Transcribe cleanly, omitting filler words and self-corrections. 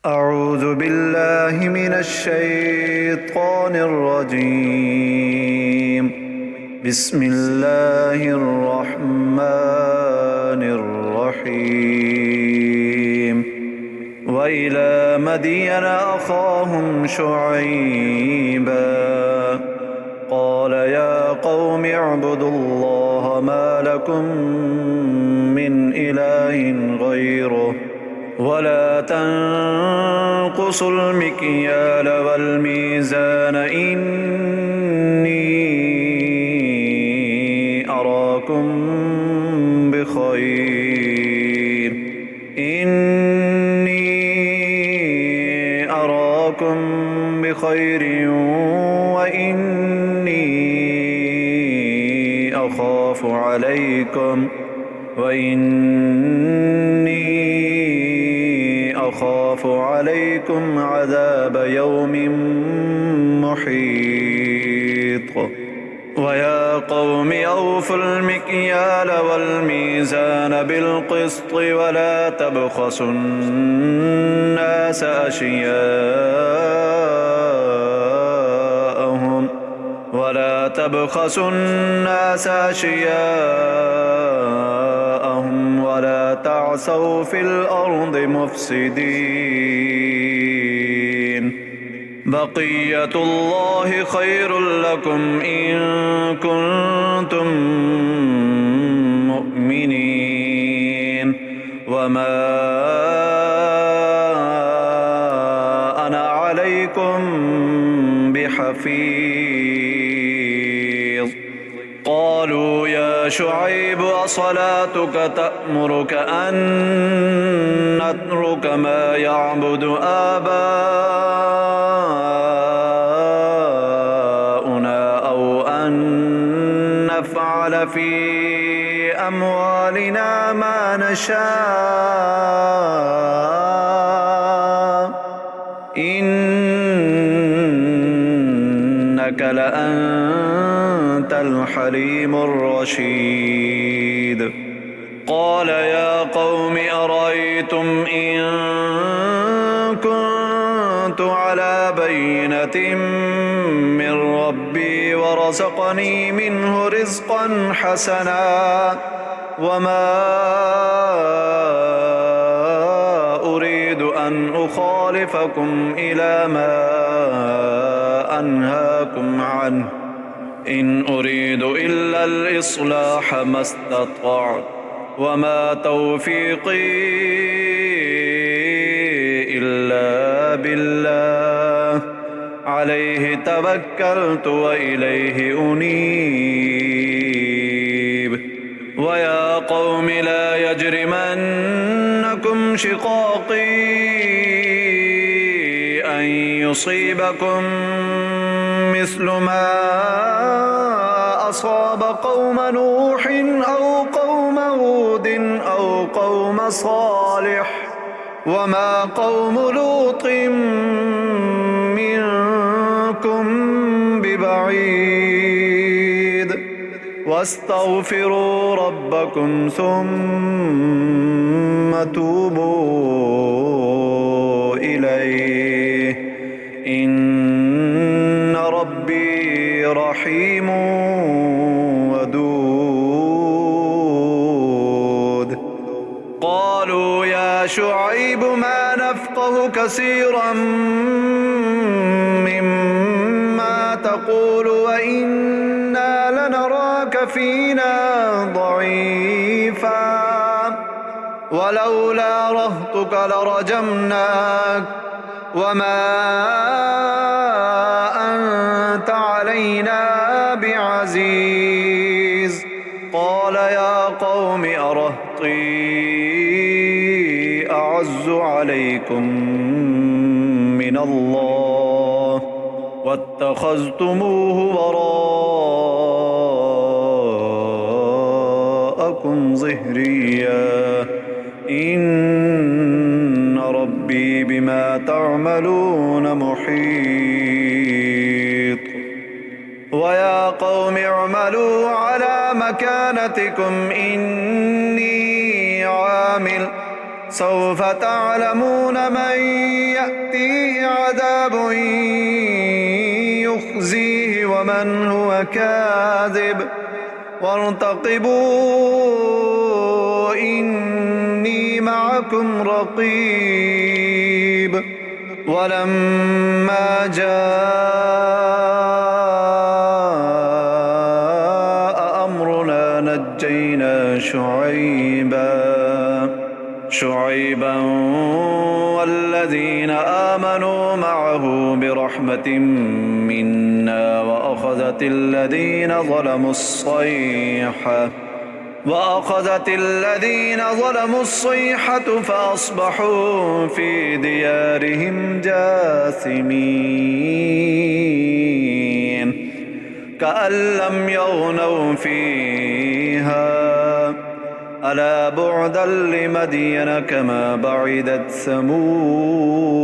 أعوذ بالله من الشيطان الرجيم. بسم الله الرحمن الرحيم. وإلى مدين أخاهم شعيبا قال يا قوم اعبدوا الله ما لكم من إله غيره ولا تنقصوا المكيال والميزان إني أراكم بخير وإني أخاف عليكم عذاب يوم محيط. ويا قوم أوفوا المكيال والميزان بالقسط ولا تبخسوا الناس أشياءهم ولا تعثوا في الأرض مفسدين. بقية الله خير لكم إن كنتم مؤمنين وما أنا عليكم بحفيظ. قالوا يا شعيب أصلاتك تأمرك أن نترك ما يعبد آباؤنا أو أن نفعل في أموالنا ما نشاء إنك لأنت الحليم الرشيد. قال يا قوم أرأيتم إن كنت على بينة من ربي ورزقني منه رزقا حسنا وما أريد أن أخالفكم إلى ما أنهاكم عنه إن أريد إلا الإصلاح ما استطعت وما توفيقي إلا بالله عليه توكلت وإليه أنيب. ويا قوم لا يجرمنكم شقاقي أن يصيبكم مثل ما أصاب قوم نوح أو قوم هود أو قوم صالح وما قوم لوط منكم ببعيد. واستغفروا ربكم ثم توبوا إليه إن ربي رحيم ودود. قالوا يا شعيب ما نفقه كثيرا مما تقول وإنا لنراك فينا ضعيفا ولولا رهطك لرجمناك وما أنت علينا بعزيز. قال يا قوم أرهطي أعز عليكم من الله واتخذتموه وراءكم ظهريا إن ربي بما تعملون محيط. ويا قوم اعملوا على مكانتكم إني عامل سوف تعلمون من يأتيه عذاب يخزيه ومن هو كاذب وارتقبوا إني معكم رقيب. ولما جاء أمرنا نجينا شعيبا والذين آمنوا معه برحمة منا وأخذت الذين ظلموا الصيحة فأصبحوا في ديارهم جاثمين كأن لم يغنوا فيها ألا بعدا لمدين كما بعدت ثمود.